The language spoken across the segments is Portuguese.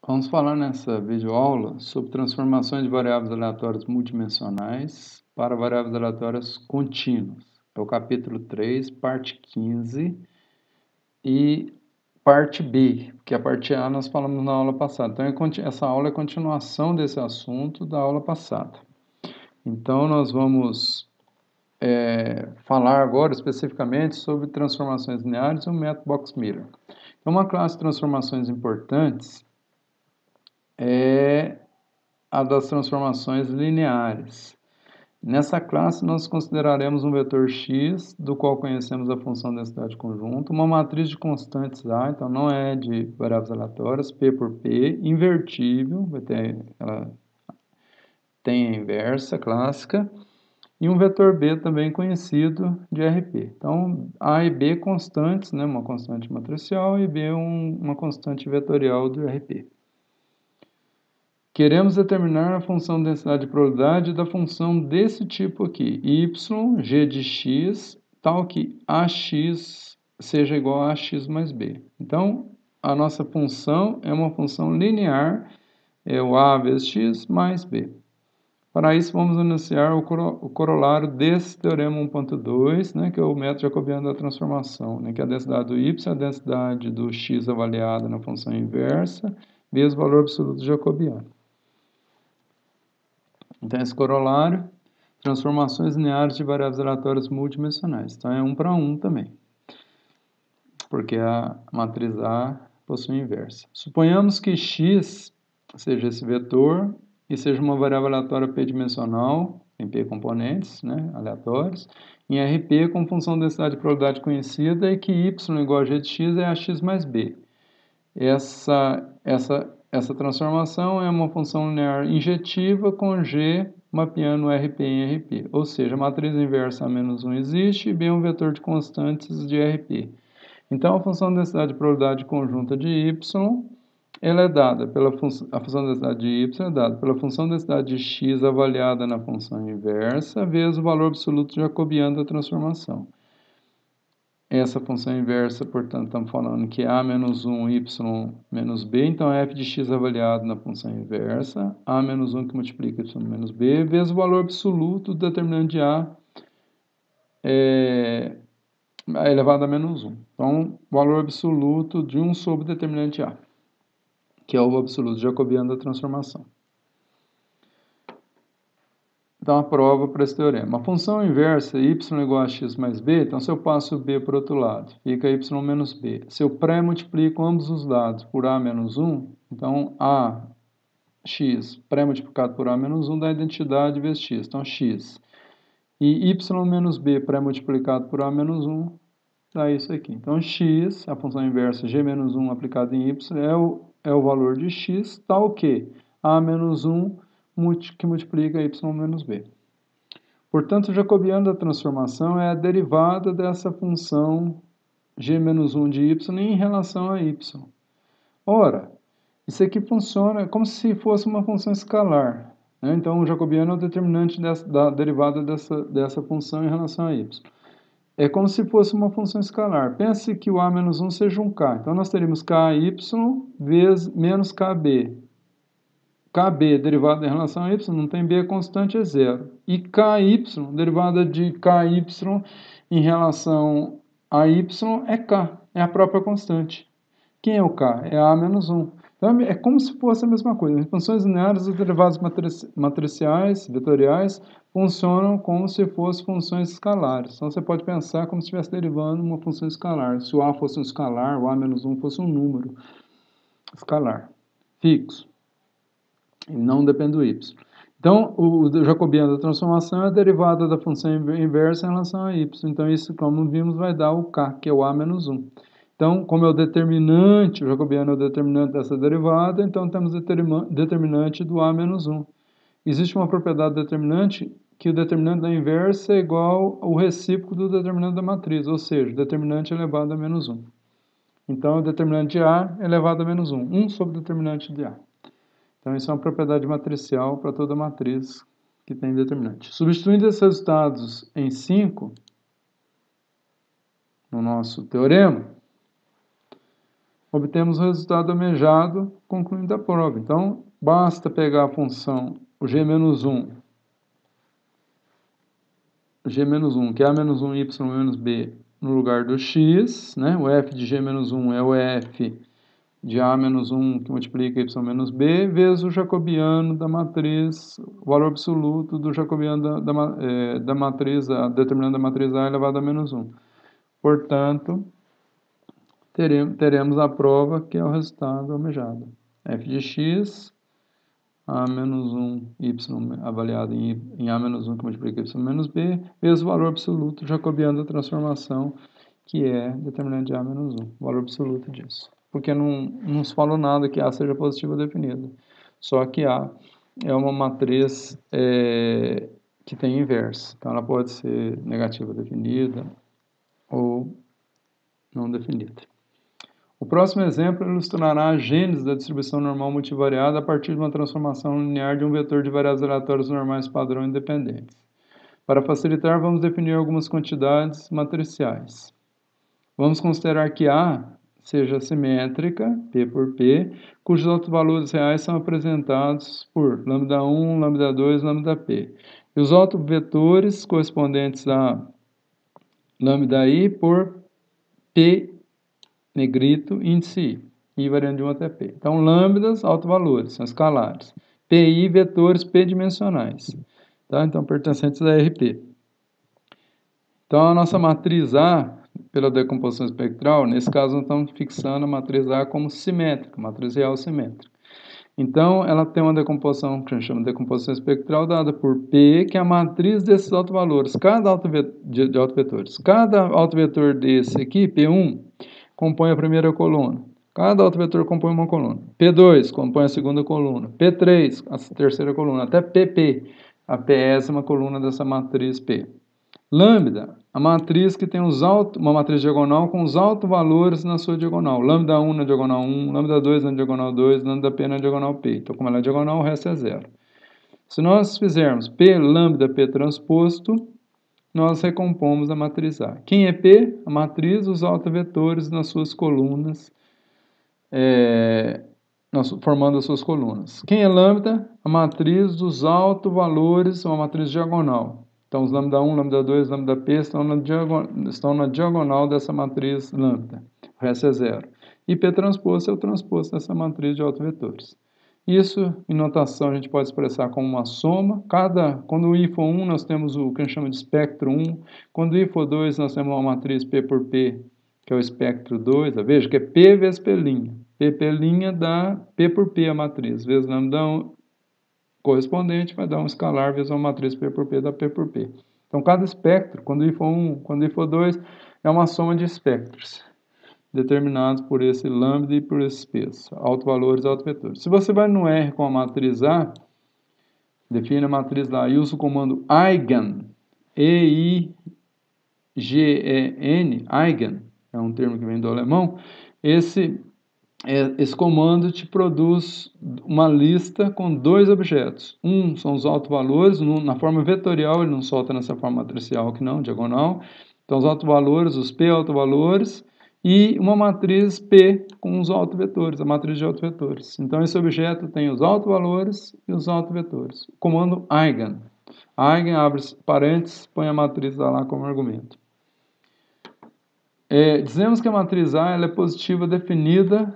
Vamos falar nessa videoaula sobre transformações de variáveis aleatórias multidimensionais para variáveis aleatórias contínuas. É o capítulo 3, parte 15 e parte B, porque a parte A nós falamos na aula passada. Então, essa aula é continuação desse assunto da aula passada. Então, nós vamos falar agora especificamente sobre transformações lineares e o método Box-Miller. Então, uma classe de transformações importantes é a das transformações lineares. Nessa classe, nós consideraremos um vetor x, do qual conhecemos a função densidade conjunta, uma matriz de constantes A, então não é de variáveis aleatórias, P por P, invertível, ela tem a inversa clássica, e um vetor B também conhecido de RP. Então, A e B constantes, né, uma constante matricial, e B uma constante vetorial do RP. Queremos determinar a função densidade de probabilidade da função desse tipo aqui, y, g de x, tal que ax seja igual a ax mais b. Então, a nossa função é uma função linear, é o a vezes x mais b. Para isso, vamos enunciar o corolário desse teorema 1.2, né, que é o método jacobiano da transformação, né, que é a densidade do y, a densidade do x avaliada na função inversa, vezes o valor absoluto jacobiano. Então, esse corolário, transformações lineares de variáveis aleatórias multidimensionais. Então, é 1 para 1 também, porque a matriz A possui inversa. Suponhamos que x seja esse vetor e seja uma variável aleatória p-dimensional, em p componentes, né, aleatórios, em RP com função densidade de probabilidade conhecida e que y igual a g de x é ax mais b. Essa transformação é uma função linear injetiva com G mapeando RP em RP, ou seja, a matriz inversa A-1 existe e B é um vetor de constantes de RP. Então, a função densidade de probabilidade conjunta de Y, ela é dada pela a função densidade de Y é dada pela função densidade de X avaliada na função inversa, vezes o valor absoluto jacobiano da transformação. Essa função inversa, portanto, estamos falando que A menos 1, Y menos B, então f de x avaliado na função inversa, A menos 1 que multiplica Y menos B, vezes o valor absoluto do determinante de A elevado a menos 1. Então, o valor absoluto de 1 sobre o determinante A, que é o absoluto jacobiano da transformação. Então, a prova para esse teorema. A função inversa, y igual a x mais b, então se eu passo b para o outro lado, fica y menos b. Se eu pré-multiplico ambos os lados por a menos 1, então ax pré-multiplicado por a menos 1 dá identidade vezes x, então x. E y menos b pré-multiplicado por a menos 1 dá isso aqui. Então, x, a função inversa g menos 1 aplicado em y, é o valor de x, tal que a menos 1 que multiplica y menos b. Portanto, o jacobiano da transformação é a derivada dessa função g menos 1 de y em relação a y. Ora, isso aqui funciona como se fosse uma função escalar, né? Então, o jacobiano é o determinante da derivada dessa função em relação a y. É como se fosse uma função escalar. Pense que o a menos 1 seja um k. Então, nós teríamos ky vezes menos kb. Kb derivada em relação a y, não tem b, a constante é zero. E ky, derivada de ky em relação a y é k, é a própria constante. Quem é o k? É a menos 1. Então, é como se fosse a mesma coisa. Em funções lineares, as derivadas matriciais, vetoriais, funcionam como se fossem funções escalares. Então, você pode pensar como se estivesse derivando uma função escalar. Se o a fosse um escalar, o a menos 1 fosse um número escalar, fixo. E não depende do y. Então, o jacobiano da transformação é a derivada da função inversa em relação a y. Então, isso, como vimos, vai dar o k, que é o a menos 1. Então, como é o determinante, o jacobiano é o determinante dessa derivada, então temos o determinante do a menos 1. Existe uma propriedade determinante que o determinante da inversa é igual ao recíproco do determinante da matriz, ou seja, o determinante elevado a menos 1. Então, o determinante de a elevado a menos 1, 1 sobre o determinante de a. Então, isso é uma propriedade matricial para toda matriz que tem determinante. Substituindo esses resultados em 5, no nosso teorema, obtemos o resultado almejado, concluindo a prova. Então, basta pegar a função, o g-1, que é a-1 y menos b, no lugar do x, né? O f de g-1 é o f de a-1 que multiplica y menos b, vezes o jacobiano da matriz, o valor absoluto do jacobiano da matriz A, determinando a matriz A elevado a menos 1. Portanto, teremos a prova que é o resultado almejado. f de x, a-1, y avaliado em a-1 que multiplica y menos b, vezes o valor absoluto jacobiano da transformação, que é determinante de a-1, o valor absoluto disso. Porque não se falou nada que A seja positiva definida. Só que A é uma matriz que tem inverso. Então, ela pode ser negativa definida ou não definida. O próximo exemplo ilustrará a gênese da distribuição normal multivariada a partir de uma transformação linear de um vetor de variáveis aleatórias normais padrão independentes. Para facilitar, vamos definir algumas quantidades matriciais. Vamos considerar que A seja simétrica, P por P, cujos autovalores reais são apresentados por lambda1, lambda2, lambda-P. E os autovetores correspondentes a lambda-I por P negrito, índice I variando de 1 até P. Então, lambdas, autovalores, são escalares. PI, vetores p-dimensionais. Tá? Então, pertencentes a RP. Então, a nossa matriz A, pela decomposição espectral, nesse caso, nós estamos fixando a matriz A como simétrica, matriz real simétrica. Então, ela tem uma decomposição que a gente chama de decomposição espectral, dada por P, que é a matriz desses autovalores, de autovetores. Cada autovetor desse aqui, P1, compõe a primeira coluna. Cada autovetor compõe uma coluna. P2 compõe a segunda coluna. P3, a terceira coluna. Até PP, a pésima coluna dessa matriz P. Lambda, a matriz que tem uma matriz diagonal com os autovalores na sua diagonal. Lambda 1 na diagonal 1, lambda 2 na diagonal 2, lambda P na diagonal P. Então, como ela é diagonal, o resto é zero. Se nós fizermos P lambda P transposto, nós recompomos a matriz A. Quem é P? A matriz, os autovetores nas suas colunas, formando as suas colunas. Quem é lambda? A matriz dos autovalores, uma matriz diagonal. Então, os lambda 1, lambda 2, lambda P estão na diagonal dessa matriz lambda. O resto é zero. E P transposto é o transposto dessa matriz de autovetores. Isso, em notação, a gente pode expressar como uma soma. Quando o I for 1, nós temos o que a gente chama de espectro 1. Quando o I for 2, nós temos uma matriz P por P, que é o espectro 2. Veja que é P vezes P'. P' dá P por P a matriz, vezes lambda 1 correspondente, vai dar um escalar vezes uma matriz P por P, dá P por P. Então, cada espectro, quando I for 1, quando I for 2, é uma soma de espectros determinados por esse lambda e por esses P's, autovalores e autovetores. Se você vai no R com a matriz A, define a matriz lá e usa o comando eigen, E-I-G-E-N, eigen, é um termo que vem do alemão, esse comando te produz uma lista com dois objetos. Um são os autovalores, na forma vetorial, ele não solta nessa forma matricial aqui não, diagonal. Então, os autovalores, os P autovalores, e uma matriz P com os autovetores, a matriz de autovetores. Então, esse objeto tem os autovalores e os autovetores. O comando eigen. Eigen, abre parênteses, põe a matriz lá como argumento. Dizemos que a matriz A ela é positiva definida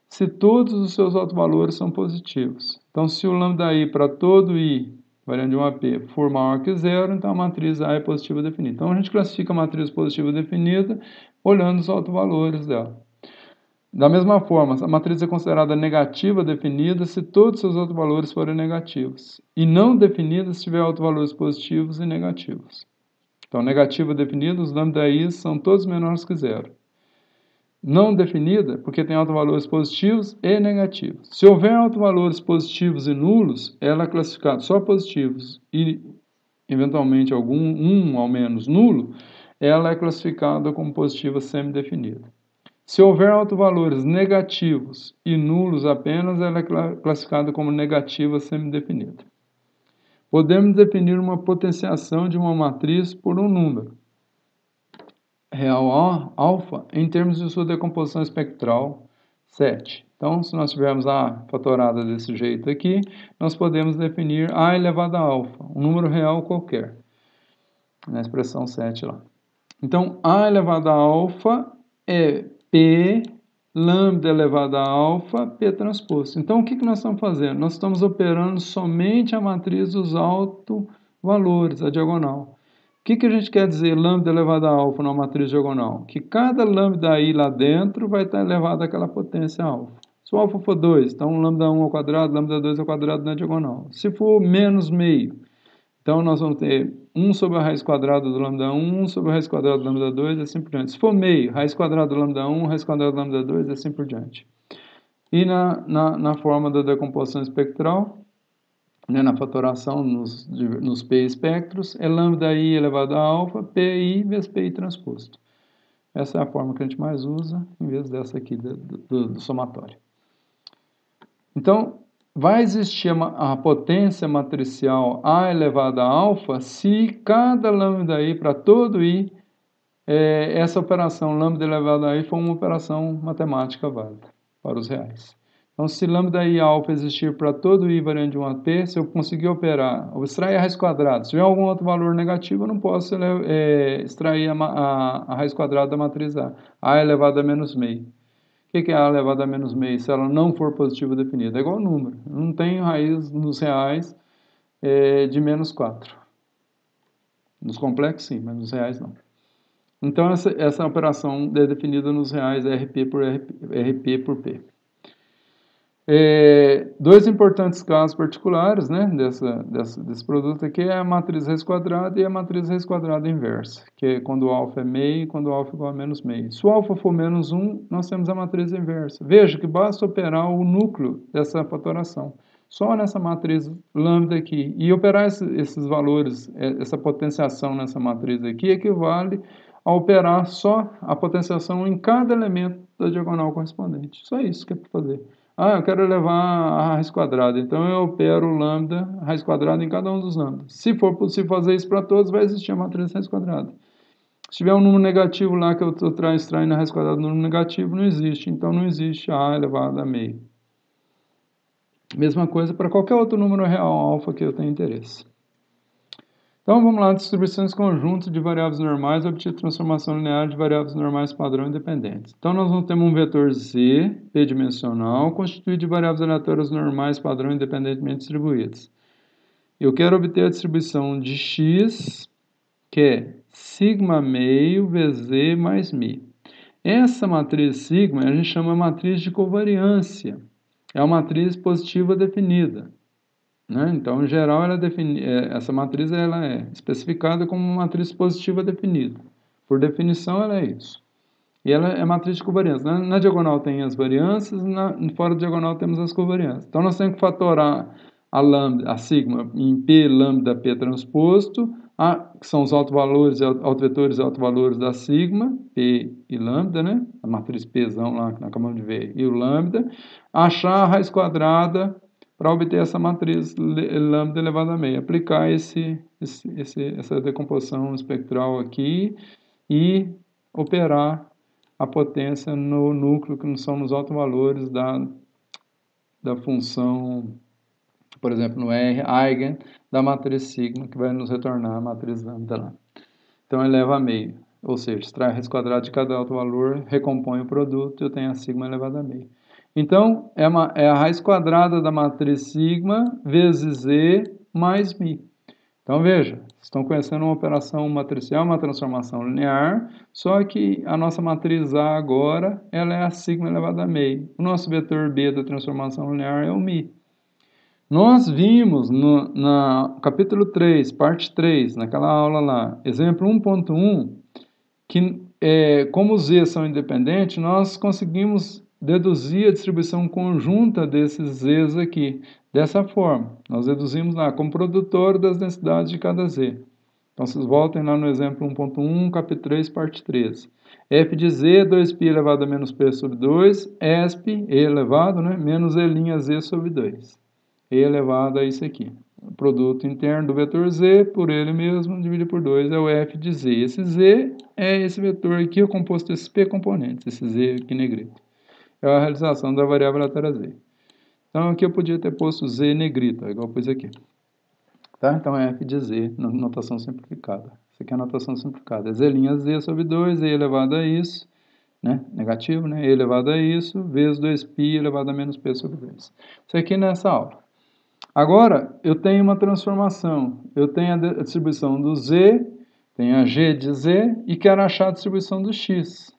se todos os seus autovalores são positivos. Então, se o lambda I para todo I, variando de 1 a P, for maior que zero, então a matriz A é positiva definida. Então, a gente classifica a matriz positiva definida olhando os autovalores dela. Da mesma forma, a matriz é considerada negativa definida se todos os seus autovalores forem negativos. E não definida se tiver autovalores positivos e negativos. Então, negativa definida, os lambda I são todos menores que zero. Não definida, porque tem autovalores positivos e negativos. Se houver autovalores positivos e nulos, ela é classificada só positivos e, eventualmente, um ao menos nulo, ela é classificada como positiva semidefinida. Se houver autovalores negativos e nulos apenas, ela é classificada como negativa semidefinida. Podemos definir uma potenciação de uma matriz por um número real alfa em termos de sua decomposição espectral, 7. Então, se nós tivermos A fatorada desse jeito aqui, nós podemos definir A elevado a alfa, um número real qualquer, na expressão 7 lá. Então, A elevado a alfa é P lambda elevado a alfa, P transposto. Então, o que nós estamos fazendo? Nós estamos operando somente a matriz dos autovalores, a diagonal. O que a gente quer dizer lambda elevado a alfa na matriz diagonal? Que cada lambda i lá dentro vai estar elevado àquela potência alfa. Se o alfa for 2, então lambda 1 ao quadrado, lambda 2 ao quadrado na diagonal. Se for menos meio, então nós vamos ter 1 sobre a raiz quadrada do lambda 1, 1 sobre a raiz quadrada do lambda 2, e assim por diante. Se for meio, raiz quadrada do lambda 1, raiz quadrada do lambda 2, e assim por diante. E na forma da decomposição espectral, né, na fatoração nos P espectros, é lambda i elevado a alfa, PI vezes PI transposto. Essa é a forma que a gente mais usa, em vez dessa aqui do somatório. Então, vai existir a potência matricial A elevado a alfa se cada lambda i para todo i, essa operação lambda elevado a i for uma operação matemática válida para os reais. Então, se lambda i alfa existir para todo i variante de 1 a p, se eu conseguir operar, ou extrair a raiz quadrada, se tiver algum outro valor negativo, eu não posso extrair a raiz quadrada da matriz A elevado a menos meio. O que é A elevado a menos meio se ela não for positiva definida? É igual ao número. Não tem raiz nos reais de menos 4. Nos complexos, sim, mas nos reais, não. Então, essa operação é definida nos reais RP por P. Dois importantes casos particulares, né, desse produto aqui é a matriz raiz quadrada e a matriz raiz quadrada inversa, que é quando o alfa é meio e quando o alfa é igual a menos meio. Se o alfa for menos 1, nós temos a matriz inversa. Veja que basta operar o núcleo dessa fatoração, só nessa matriz lambda aqui, e operar esses valores, essa potenciação nessa matriz aqui, equivale a operar só a potenciação em cada elemento da diagonal correspondente. Só isso que é para fazer. Ah, eu quero levar a raiz quadrada, então eu opero lambda, raiz quadrada em cada um dos lambdas. Se for possível fazer isso para todos, vai existir a matriz raiz quadrada. Se tiver um número negativo lá que eu estou extraindo a raiz quadrada do número negativo, não existe. Então não existe A elevado a meio. Mesma coisa para qualquer outro número real alfa que eu tenha interesse. Então vamos lá, distribuições conjuntas de variáveis normais obtido transformação linear de variáveis normais padrão independentes. Então nós vamos ter um vetor Z, p-dimensional, constituído de variáveis aleatórias normais padrão independentemente distribuídas. Eu quero obter a distribuição de x, que é sigma meio vezes Z mais mi. Essa matriz sigma a gente chama matriz de covariância. É uma matriz positiva definida. Né? Então, em geral, essa matriz ela é especificada como uma matriz positiva definida. Por definição, ela é isso. E ela é matriz de covariância. Na diagonal tem as variâncias, fora da diagonal temos as covariâncias. Então, nós temos que fatorar a sigma em P lambda P transposto, que são os autovalores, autovetores e autovalores da sigma, P e lambda, né? A matriz Pzão lá que nós acabamos de ver, e o lambda. Achar a raiz quadrada para obter essa matriz lambda elevado a meio. Aplicar essa decomposição espectral aqui e operar a potência no núcleo, que não são nos autovalores da função, por exemplo, no R, eigen, da matriz sigma, que vai nos retornar a matriz lambda lá. Então, eleva a meio, ou seja, extrai a raiz quadrada de cada autovalor, recompõe o produto e eu tenho a sigma elevada a meio. Então, é a raiz quadrada da matriz sigma vezes Z mais mi. Então, veja, estão conhecendo uma operação matricial, uma transformação linear, só que a nossa matriz A agora, ela é a sigma elevada a meio. O nosso vetor B da transformação linear é o mi. Nós vimos no capítulo 3, parte 3, naquela aula lá, exemplo 1.1, que como os Z são independentes, nós conseguimos deduzir a distribuição conjunta desses Z's aqui, dessa forma. Nós deduzimos lá como produtor das densidades de cada Z. Então, vocês voltem lá no exemplo 1.1, capítulo 3, parte 13. F de Z, 2π elevado a menos P sobre 2, ESP, E elevado, né, menos E' Z sobre 2. E elevado a isso aqui. O produto interno do vetor Z, por ele mesmo, dividido por 2, é o F de Z. Esse Z é esse vetor aqui, é composto desses P componentes, esse Z aqui negrito. é a realização da variável aleatória z. Então, aqui eu podia ter posto z negrito, igual eu pus aqui. Tá? Então, é f de z, na notação simplificada. Isso aqui é a notação simplificada. É z' sobre 2, e elevado a isso, né? Negativo, né? E elevado a isso, vezes 2π elevado a menos p sobre 2. Isso aqui nessa aula. Agora, eu tenho uma transformação. Eu tenho a distribuição do z, tenho a g de z, e quero achar a distribuição do x.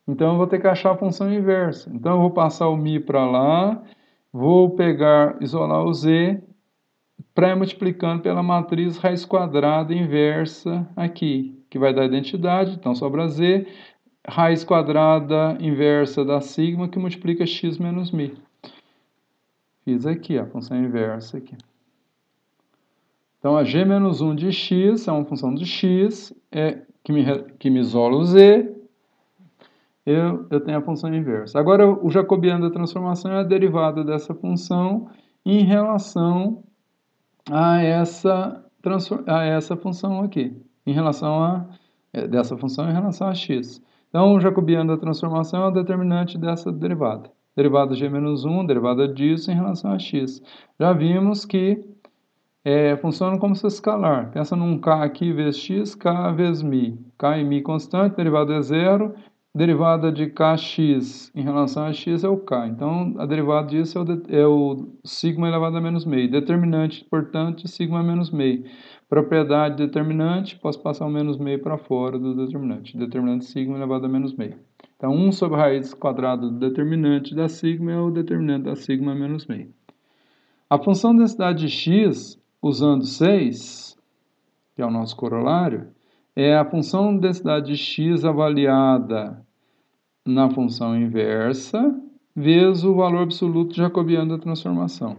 Então, eu vou ter que achar a função inversa. Então, eu vou passar o μ para lá, vou isolar o z, pré-multiplicando pela matriz raiz quadrada inversa aqui, que vai dar identidade, então sobra z, raiz quadrada inversa da sigma, que multiplica x menos μ. Fiz aqui a função inversa aqui. Então, a g menos 1 de x é uma função de x, que me isola o z, eu tenho a função inversa. Agora, o jacobiano da transformação é a derivada dessa função em relação a essa função aqui, em relação dessa função em relação a x. Então, o jacobiano da transformação é o determinante dessa derivada. Derivada g menos 1, derivada disso em relação a x. Já vimos que funciona como se fosse escalar. Pensa num k aqui vezes x, k vezes μ. K e μ constante, derivada é zero, derivada de kx em relação a x é o k. Então, a derivada disso é o sigma elevado a menos meio. Determinante, portanto, sigma menos meio. Propriedade determinante, posso passar o menos meio para fora do determinante. Determinante sigma elevado a menos meio. Então, 1 sobre a raiz quadrada do determinante da sigma é o determinante da sigma menos meio. A função densidade de x, usando 6, que é o nosso corolário, é a função densidade de x avaliada na função inversa, vezes o valor absoluto jacobiano da transformação.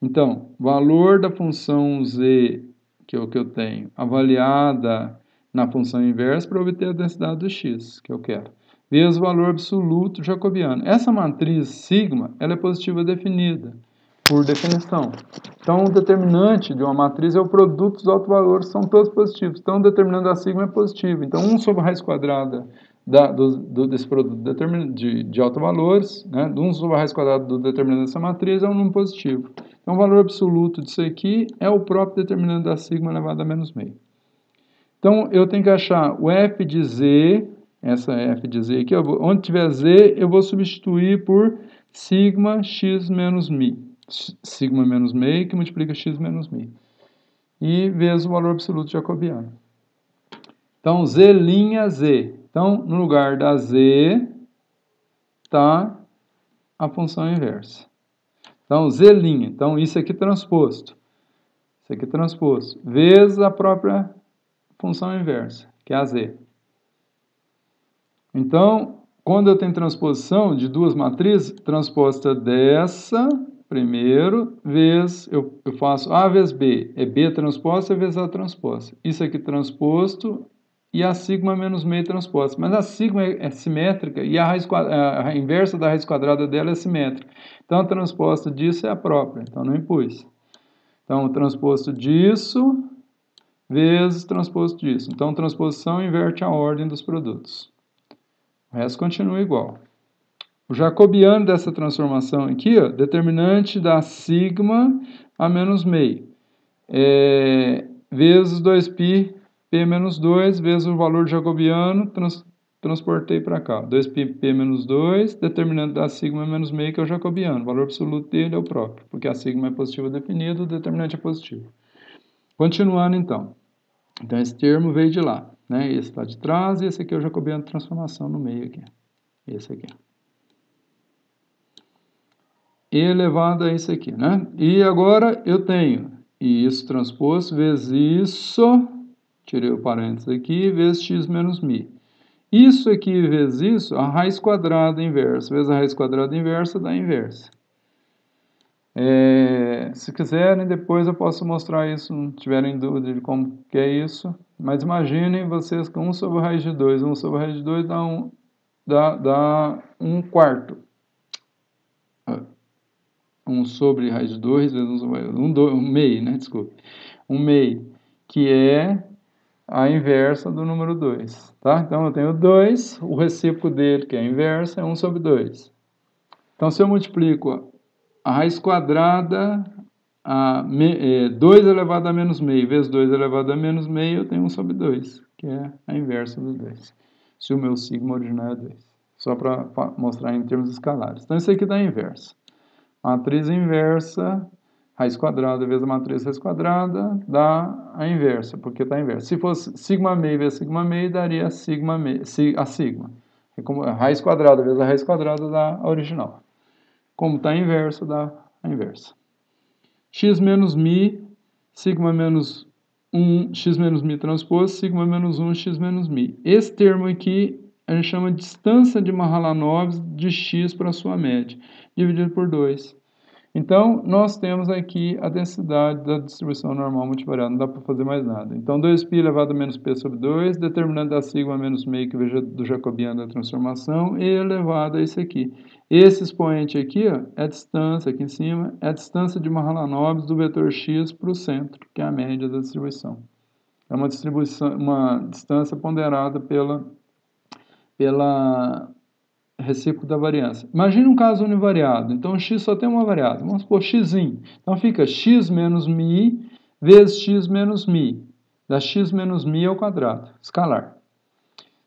Então, valor da função z, que é o que eu tenho, avaliada na função inversa para obter a densidade do x, que eu quero, vezes o valor absoluto jacobiano. Essa matriz sigma, ela é positiva definida, por definição. Então, o determinante de uma matriz é o produto dos autovalores, são todos positivos. Então, o determinante da sigma é positivo. Então, 1 sobre a raiz quadrada desse produto de autovalores, né? 1 sobre a raiz quadrada do determinante dessa matriz é um número positivo. Então, o valor absoluto disso aqui é o próprio determinante da sigma elevado a menos meio. Então, eu tenho que achar o f de z, essa f de z aqui, onde tiver z, eu vou substituir por sigma x menos μ. Sigma menos meio, que multiplica x menos μ. E vezes o valor absoluto jacobiano. Então, z', z. Então, no lugar da z, está a função inversa. Então, z'. Então, isso aqui transposto. Isso aqui transposto. Vezes a própria função inversa, que é a z. Então, quando eu tenho transposição de duas matrizes, transposta dessa primeiro, vezes, eu faço A vezes B, é B transposta vezes A transposta. Isso aqui transposto e a sigma menos meio transposta. Mas a sigma é simétrica e a inversa da raiz quadrada dela é simétrica. Então, a transposta disso é a própria, então não impus. Então, o transposto disso vezes transposto disso. Então, transposição inverte a ordem dos produtos. O resto continua igual. O jacobiano dessa transformação aqui, ó, determinante da sigma a menos meio, vezes 2π, p menos 2, vezes o valor jacobiano, transportei para cá. 2π, p menos 2, determinante da sigma menos meio, que é o jacobiano. O valor absoluto dele é o próprio, porque a sigma é positiva definida, o determinante é positivo. Continuando, então. Então, esse termo veio de lá, né? Esse está de trás e esse aqui é o jacobiano de transformação no meio aqui. Esse aqui. E elevado a isso aqui, né? E agora eu tenho isso transposto vezes isso, tirei o parênteses aqui, vezes x menos μ. Isso aqui vezes isso, a raiz quadrada inversa, vezes a raiz quadrada inversa dá inversa. Se quiserem, depois eu posso mostrar isso, se não tiverem dúvida de como que é isso. Mas imaginem vocês que 1 sobre a raiz de 2, 1 sobre a raiz de 2 dá 1 quarto. 1 sobre raiz de 2 vezes 1 sobre 1 meio, né? Desculpe. 1 meio, que é a inversa do número 2, tá? Então, eu tenho 2, o recíproco dele, que é a inversa, é 1 sobre 2. Então, se eu multiplico a raiz quadrada, 2 elevado a menos meio, vezes 2 elevado a menos meio, eu tenho 1 sobre 2, que é a inversa do 2. Se o meu sigma original é 2. Só para mostrar em termos escalares. Então, isso aqui dá a inversa. Matriz inversa, raiz quadrada vezes a matriz raiz quadrada, dá a inversa, porque está inversa. Se fosse sigma meio vezes sigma meio, daria sigma meio, a sigma. A raiz quadrada vezes a raiz quadrada dá a original. Como está inverso, dá a inversa. X menos mi, sigma menos 1, x menos mi transposto, sigma menos 1, x menos mi. Esse termo aqui a gente chama de distância de Mahalanobis de x para a sua média, dividido por 2. Então, nós temos aqui a densidade da distribuição normal multivariada, não dá para fazer mais nada. Então, 2π elevado a menos p sobre 2, determinante da sigma menos meio, que veja do jacobiano da transformação, e elevado a isso aqui. Esse expoente aqui, ó, é a distância, aqui em cima, é a distância de Mahalanobis do vetor x para o centro, que é a média da distribuição. É uma distância ponderada pela recíproco da variância. Imagina um caso univariado. Então, x só tem uma variável. Vamos supor x. Então, fica x menos mi vezes x menos mi. Dá x menos mi ao quadrado, escalar.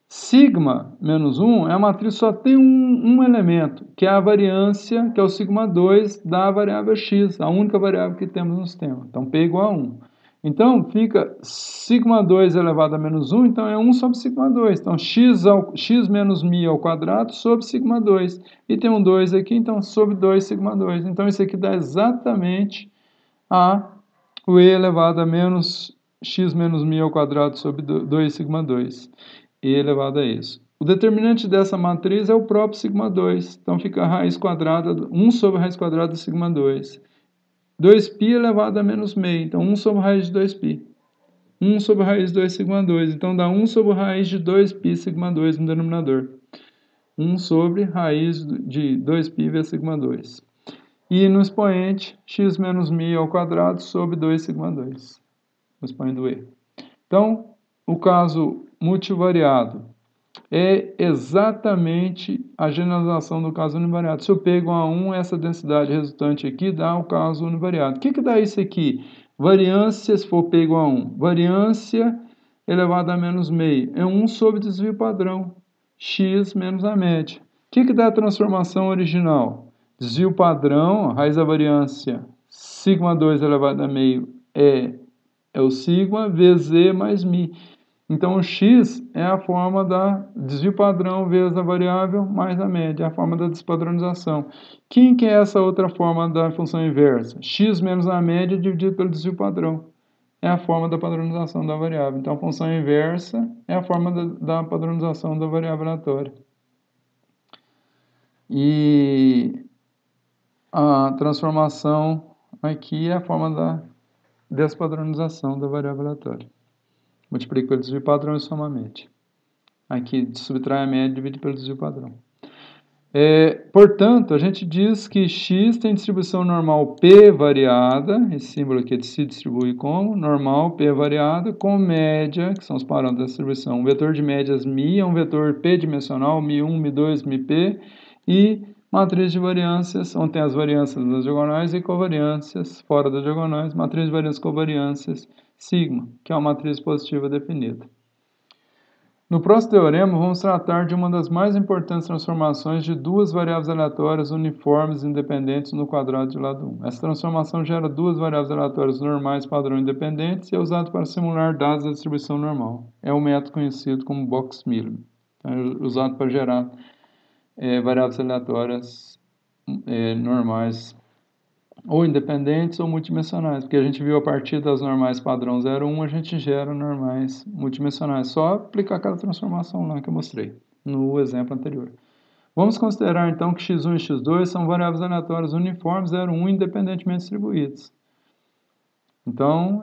Sigma menos 1 é a matriz que só tem um elemento, que é a variância, que é o sigma 2 da variável x, a única variável que temos no sistema. Então, P igual a 1. Então, fica sigma 2 elevado a menos 1, então é 1 sobre sigma 2. Então, x menos mi ao quadrado sobre sigma 2. E tem um 2 aqui, então, sobre 2 sigma 2. Então, isso aqui dá exatamente o e elevado a menos x menos mi ao quadrado sobre 2 sigma 2. E elevado a isso. O determinante dessa matriz é o próprio sigma 2. Então, fica a raiz quadrada, 1 sobre a raiz quadrada de sigma 2. 2π elevado a menos meio. Então, 1 sobre a raiz de 2π. 1 sobre a raiz de 2 sigma 2. Então, dá 1 sobre a raiz de 2π sigma 2 no denominador. 1 sobre raiz de 2π vezes sigma 2. E no expoente, x menos mi ao quadrado sobre 2 sigma 2. No expoente do e. Então, o caso multivariado é exatamente a generalização do caso univariado. Se eu pego a 1, essa densidade resultante aqui dá o caso univariado. O que dá isso aqui? Variância, se for P igual a 1. Variância elevada a menos meio. É 1 sobre desvio padrão. X menos a média. O que dá a transformação original? Desvio padrão, raiz da variância, sigma 2 elevado a meio é o sigma, vezes e mais mi. Então, o x é a forma da desvio padrão vezes a variável mais a média, é a forma da despadronização. Quem que é essa outra forma da função inversa? X menos a média dividido pelo desvio padrão. É a forma da padronização da variável. Então, a função inversa é a forma da padronização da variável aleatória. E a transformação aqui é a forma da despadronização da variável aleatória. Multiplica pelo desvio padrão e somamente. Aqui, subtrai a média e divide pelo desvio padrão. Portanto, a gente diz que x tem distribuição normal p variada, esse símbolo aqui se distribui como normal p variada, com média, que são os parâmetros da distribuição. Um vetor de médias mi é um vetor p-dimensional, mi1, mi2, mi-p, e matriz de variâncias, onde tem as variâncias das diagonais e covariâncias fora das diagonais, matriz de variâncias covariâncias sigma, que é uma matriz positiva definida. No próximo teorema, vamos tratar de uma das mais importantes transformações de duas variáveis aleatórias uniformes independentes no quadrado de lado 1. Essa transformação gera duas variáveis aleatórias normais padrão independentes e é usado para simular dados da distribuição normal. É um método conhecido como Box-Miller. Então, é usado para gerar variáveis aleatórias normais ou independentes ou multidimensionais, porque a gente viu a partir das normais padrão 0,1, a gente gera normais multidimensionais. Só aplicar aquela transformação lá que eu mostrei no exemplo anterior. Vamos considerar então que x1 e x2 são variáveis aleatórias uniformes 0,1 independentemente distribuídas. Então,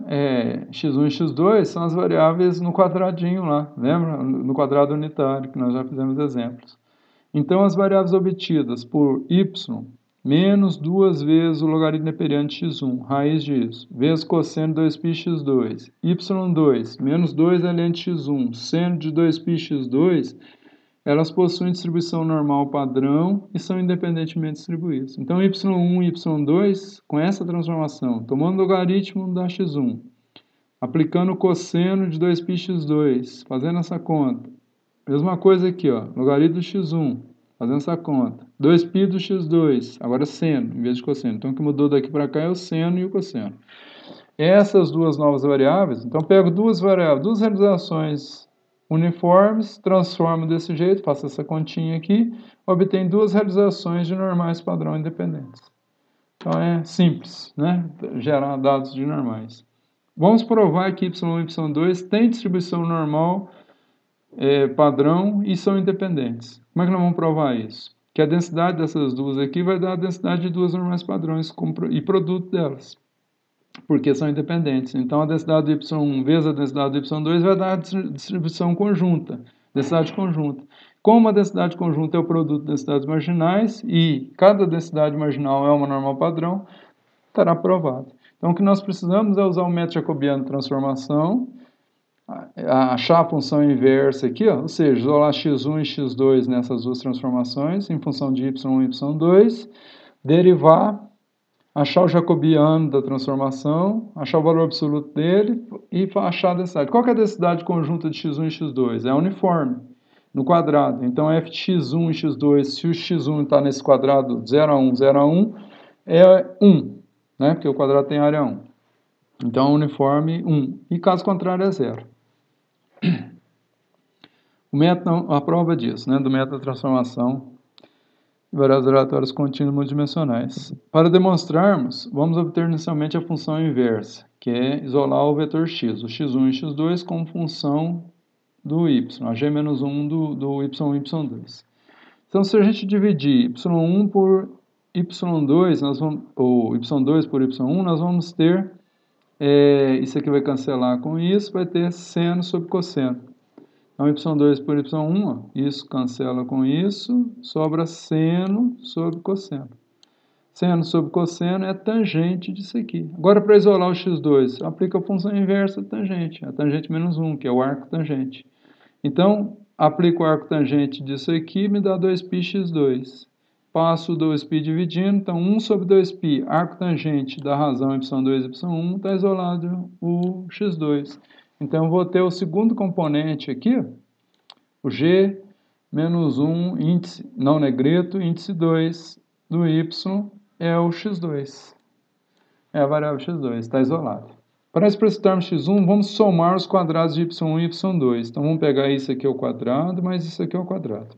x1 e x2 são as variáveis no quadradinho lá, lembra? No quadrado unitário, que nós já fizemos exemplos. Então, as variáveis obtidas por y menos 2 vezes o logaritmo neperiano de x1, raiz disso, vezes cosseno de 2π x2, y2, menos 2 ln de x1, seno de 2π x2, elas possuem distribuição normal padrão e são independentemente distribuídas. Então, y1 e y2, com essa transformação, tomando o logaritmo da x1, aplicando o cosseno de 2π x2, fazendo essa conta. Mesma coisa aqui, ó, logaritmo do x1, fazendo essa conta. 2π do x2, agora seno, em vez de cosseno. Então, o que mudou daqui para cá é o seno e o cosseno. Essas duas novas variáveis, então, pego duas variáveis, duas realizações uniformes, transformo desse jeito, faço essa continha aqui, obtenho duas realizações de normais padrão independentes. Então, é simples, né? Gerar dados de normais. Vamos provar que y1 e y2 têm distribuição normal padrão e são independentes. Como é que nós vamos provar isso? Que a densidade dessas duas aqui vai dar a densidade de duas normais padrões e produto delas, porque são independentes. Então, a densidade do y1 vezes a densidade do y2 vai dar a distribuição conjunta, densidade conjunta. Como a densidade conjunta é o produto de densidades marginais e cada densidade marginal é uma normal padrão, estará provado. Então, o que nós precisamos é usar o método jacobiano de transformação, achar a função inversa aqui, ó, ou seja, isolar x1 e x2 nessas duas transformações, em função de y1 e y2, derivar, achar o jacobiano da transformação, achar o valor absoluto dele e achar a densidade. Qual que é a densidade conjunta de x1 e x2? É uniforme, no quadrado. Então, f de x1 e x2, se o x1 está nesse quadrado 0 a 1, 0 a 1, é 1, né? Porque o quadrado tem área 1. Então, uniforme 1. E caso contrário, é 0. O método, a prova disso, né, do método de transformação de variáveis aleatórias contínuas multidimensionais. Para demonstrarmos, vamos obter inicialmente a função inversa, que é isolar o vetor x, o x1 e x2 como função do y, a g-1 do y1 e y2. Então, se a gente dividir y1 por y2, ou y2 por y1, nós vamos ter, isso aqui vai cancelar com isso, vai ter seno sobre cosseno. Então, y2 por y1, ó, isso cancela com isso, sobra seno sobre cosseno. Seno sobre cosseno é a tangente disso aqui. Agora, para isolar o x2, aplica a função inversa tangente, a tangente menos 1, que é o arco tangente. Então, aplico o arco tangente disso aqui, me dá 2π x2. Passo o 2π dividindo, então 1 sobre 2π, arco tangente da razão y2 e y1, está isolado o x2. Então, eu vou ter o segundo componente aqui, o g menos 1, índice não negrito, índice 2 do y é o x2. É a variável x2, está isolado. Para explicitarmos x1, vamos somar os quadrados de y1 e y2. Então, vamos pegar isso aqui ao quadrado, mais isso aqui ao quadrado.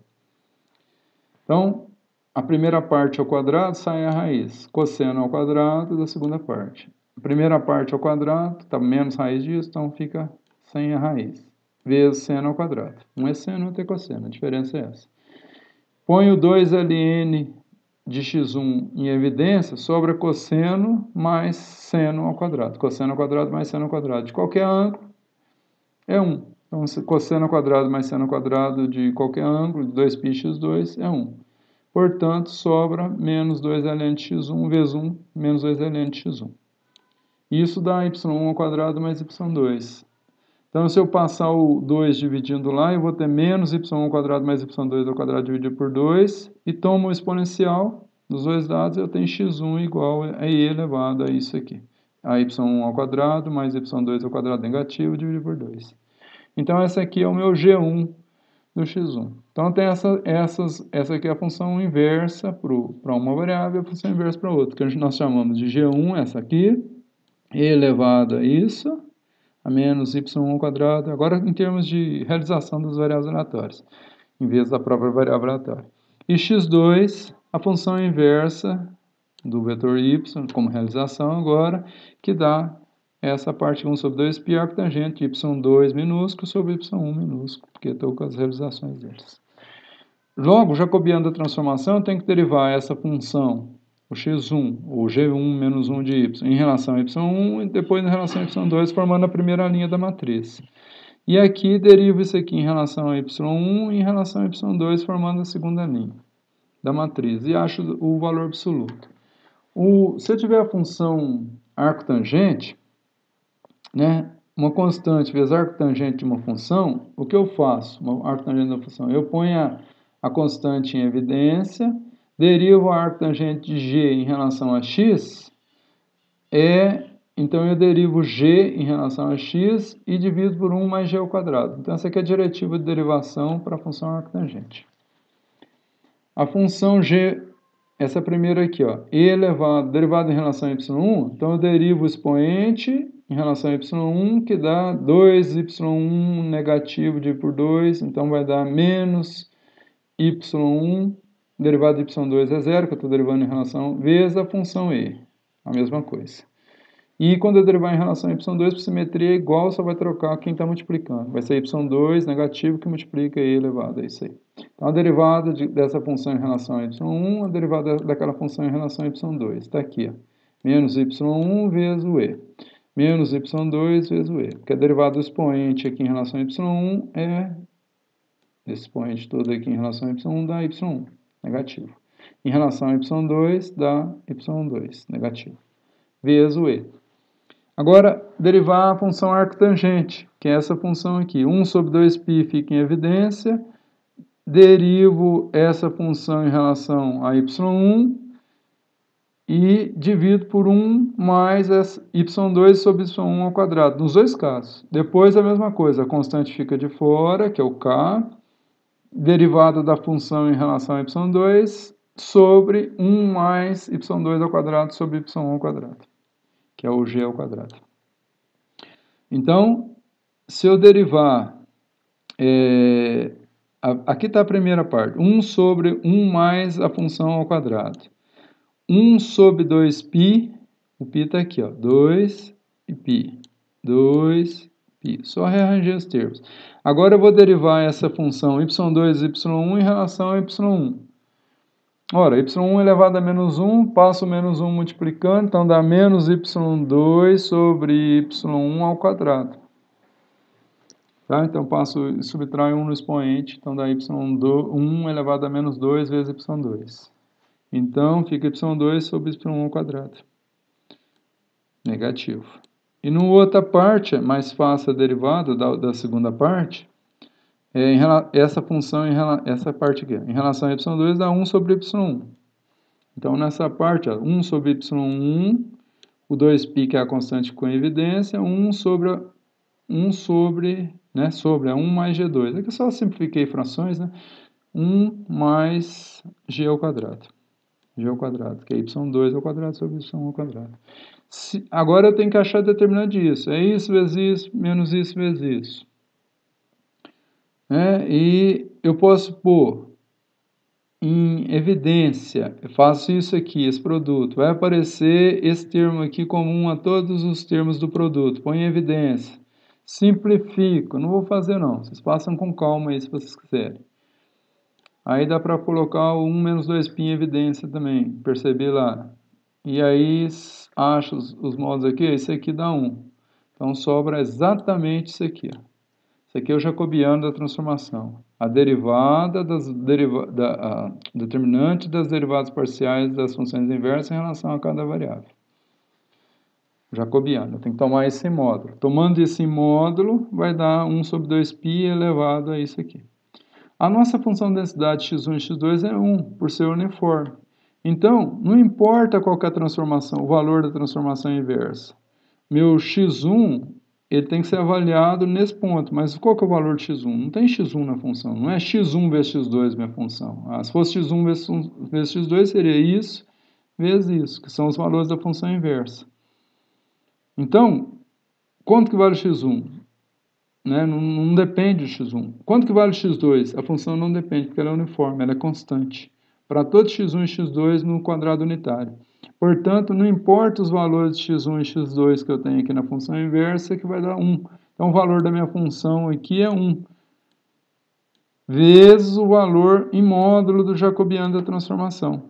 Então, a primeira parte ao quadrado sai a raiz. Cosseno ao quadrado da segunda parte. A primeira parte ao quadrado, está menos raiz disso, então fica sem a raiz. Vezes seno ao quadrado. Um é seno, outro é cosseno. A diferença é essa. Ponho 2ln de x1 em evidência, sobra cosseno mais seno ao quadrado. Cosseno ao quadrado mais seno ao quadrado. De qualquer ângulo é 1. Então, cosseno ao quadrado mais seno ao quadrado de qualquer ângulo, de 2π x2, é 1. Portanto, sobra menos 2ln de x1 vezes 1, menos 2ln de x1. Isso dá y1 ao quadrado mais y2. Então, se eu passar o 2 dividindo lá, eu vou ter menos y1 ao quadrado mais y2 ao quadrado dividido por 2, e tomo o exponencial dos dois lados, eu tenho x1 igual a e elevado a isso aqui. A y1 ao quadrado mais y2 ao quadrado negativo dividido por 2. Então, essa aqui é o meu g1 do x1. Então, tem essa aqui é a função inversa para uma variável e a função inversa para outra, que nós chamamos de g1, essa aqui, e elevado a isso, a menos y1 ao quadrado, agora em termos de realização das variáveis aleatórias, em vez da própria variável aleatória. E x2, a função inversa do vetor y, como realização agora, que dá essa parte 1 sobre 2π, arco tangente, y2 minúsculo sobre y1 minúsculo, porque estou com as realizações deles. Logo, o jacobiano da transformação, eu tenho que derivar essa função, o x1, ou g1 menos 1 de y, em relação a y1 e depois em relação a y2, formando a primeira linha da matriz. E aqui derivo isso aqui em relação a y1 e em relação a y2, formando a segunda linha. da matriz e acho o valor absoluto. Se eu tiver a função arco-tangente, né, uma constante vezes arco-tangente de uma função, o que eu faço? Uma arco-tangente de uma função, eu ponho a constante em evidência, derivo a arco-tangente de g em relação a x, então eu derivo g em relação a x e divido por 1 mais g ao quadrado. Então essa aqui é a diretiva de derivação para a função arco-tangente. A função g, essa primeira aqui, ó, e elevado, derivado em relação a y1, então eu derivo o expoente em relação a y1, que dá 2y1 negativo dividido por 2, então vai dar menos y1, derivado de y2 é zero, que eu estou derivando em relação, vezes a função e, a mesma coisa. E quando eu derivar em relação a y2, por simetria é igual, só vai trocar quem está multiplicando. Vai ser y2 negativo que multiplica e elevado, é isso aí. Então, a derivada dessa função em relação a y1, a derivada daquela função em relação a y2. Está aqui, ó. Menos y1 vezes o e. Menos y2 vezes o e. Porque a derivada do expoente aqui em relação a y1 é... Esse expoente todo aqui em relação a y1 dá y1, negativo. Em relação a y2, dá y2, negativo. Vezes o e. Agora, derivar a função arcotangente, que é essa função aqui. 1 sobre 2π fica em evidência. Derivo essa função em relação a y1 e divido por 1 mais y2 sobre y1 ao quadrado, nos dois casos. Depois a mesma coisa, a constante fica de fora, que é o k, derivada da função em relação a y2 sobre 1 mais y2 ao quadrado sobre y1 ao quadrado, que é o g ao quadrado. Então, se eu derivar, aqui está a primeira parte, 1 sobre 1 mais a função ao quadrado. 1 sobre 2π, o π está aqui, ó, 2 e π, 2π, só rearranjei os termos. Agora eu vou derivar essa função y2 e y1 em relação a y1. Ora, y1 elevado a menos 1, passo o menos 1 multiplicando, então dá menos y2 sobre y1 ao quadrado. Tá? Então passo, subtraio 1 no expoente, então dá y1 elevado a menos 2 vezes y2. Então fica y2 sobre y1 ao quadrado. Negativo. E na outra parte, é mais fácil a derivada da segunda parte, essa função, essa parte aqui, em relação a y2 dá 1 sobre y1. Então nessa parte, ó, 1 sobre y1, o 2π que é a constante com evidência, 1 sobre, né, sobre 1 mais g2. Aqui eu só simplifiquei frações, né? 1 mais g ao quadrado. G ao quadrado, que é y2 ao quadrado sobre y1 ao quadrado. Agora eu tenho que achar determinante disso. É isso vezes isso, menos isso vezes isso. E eu posso pôr em evidência, eu faço isso aqui, esse produto. Vai aparecer esse termo aqui comum a todos os termos do produto. Põe em evidência. Simplifico. Não vou fazer não. Vocês passam com calma aí se vocês quiserem. Aí dá para colocar o 1 menos 2π em evidência também. Perceber lá. E aí acho os modos aqui. Esse aqui dá 1. Então sobra exatamente isso aqui. Ó. Isso aqui é o jacobiano da transformação. A derivada determinante das derivadas parciais das funções inversas em relação a cada variável. Jacobiano. Eu tenho que tomar esse módulo. Tomando esse módulo, vai dar 1 sobre 2π elevado a isso aqui. A nossa função de densidade x1 e x2 é 1, por ser uniforme. Então, não importa qual que é a transformação, o valor da transformação inversa. Meu x1, ele tem que ser avaliado nesse ponto. Mas qual que é o valor de x1? Não tem x1 na função. Não é x1 vezes x2 minha função. Se fosse x1 vezes x2, seria isso vezes isso, que são os valores da função inversa. Então, quanto que vale x1? Né? Não depende de x1. Quanto que vale x2? A função não depende, porque ela é uniforme, ela é constante. Para todos x1 e x2 no quadrado unitário. Portanto, não importa os valores de x1 e x2 que eu tenho aqui na função inversa, que vai dar 1. Então, o valor da minha função aqui é 1. Vezes o valor em módulo do jacobiano da transformação,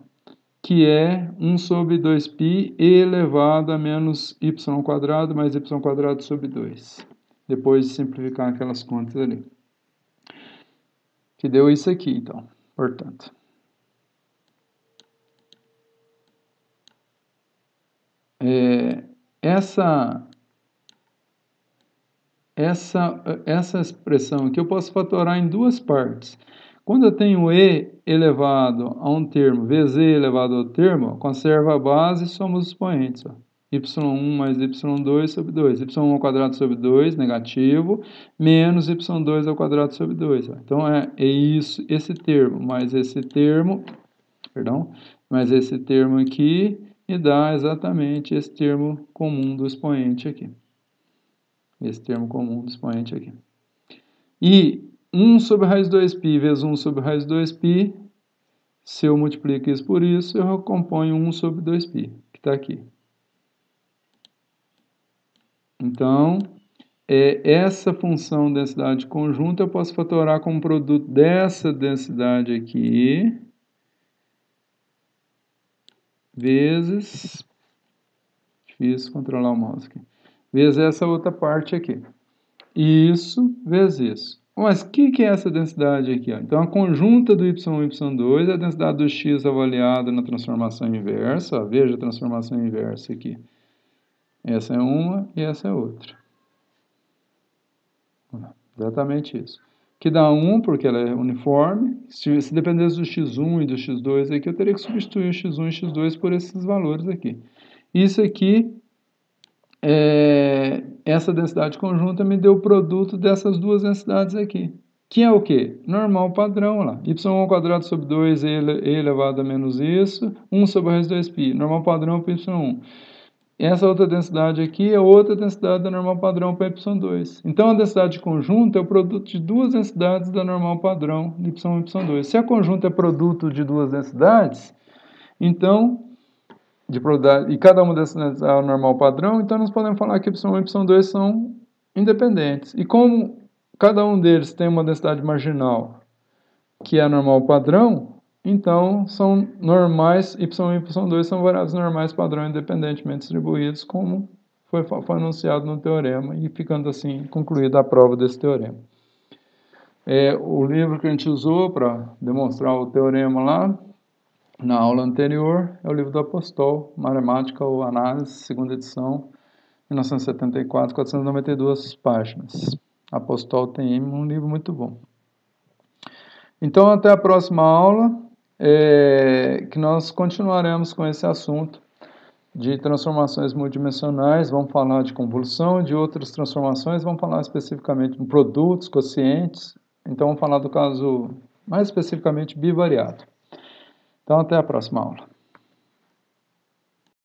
que é 1 sobre 2π elevado a menos y² mais y² sobre 2. Depois de simplificar aquelas contas ali. Que deu isso aqui, então, portanto. essa expressão aqui eu posso fatorar em duas partes. Quando eu tenho e elevado a um termo, vezes e elevado a outro termo, conserva a base e soma os expoentes. Ó. y1 mais y2 sobre 2. y1 ao quadrado sobre 2, negativo, menos y2 ao quadrado sobre 2. Ó. Então, é isso, esse termo mais esse termo, mais esse termo aqui, e dá exatamente esse termo comum do expoente aqui. Esse termo comum do expoente aqui. E 1 sobre raiz 2π vezes 1 sobre raiz 2π, se eu multiplico isso por isso, eu recomponho 1 sobre 2π, que está aqui. Então, essa função densidade conjunta eu posso fatorar como produto dessa densidade aqui, vezes, difícil controlar o mouse aqui, vezes essa outra parte aqui. Isso vezes isso. Mas o que é essa densidade aqui? Ó? Então, a conjunta do y1 e y2 é a densidade do x avaliada na transformação inversa. Ó, veja a transformação inversa aqui. Essa é uma e essa é outra. Exatamente isso. Que dá 1, porque ela é uniforme. Se dependesse do x1 e do x2 aqui, eu teria que substituir o x1 e o x2 por esses valores aqui. Isso aqui... essa densidade conjunta me deu o produto dessas duas densidades aqui. Que é o quê? Normal padrão lá. y1 ao quadrado sobre 2, e elevado a menos isso, 1 sobre a raiz 2π. Normal padrão para y1. Essa outra densidade aqui é outra densidade da normal padrão para y2. Então, a densidade conjunta é o produto de duas densidades da normal padrão de y1 e y2. Se a conjunta é produto de duas densidades, então... e cada uma dessas é o normal padrão, então nós podemos falar que y1 e y2 são independentes. E como cada um deles tem uma densidade marginal, que é a normal padrão, então são normais, y1 e y2 são variáveis normais padrão independentemente distribuídos, como foi anunciado no teorema, e ficando assim concluída a prova desse teorema. O livro que a gente usou para demonstrar o teorema lá, na aula anterior, é o livro do Apostol, Matemática ou Análise, segunda edição, 1974, 492 páginas. Apostol tem um livro muito bom. Então, até a próxima aula, que nós continuaremos com esse assunto de transformações multidimensionais, vamos falar de convolução, de outras transformações, vamos falar especificamente de produtos, quocientes, então vamos falar do caso mais especificamente bivariado. Então, até a próxima aula.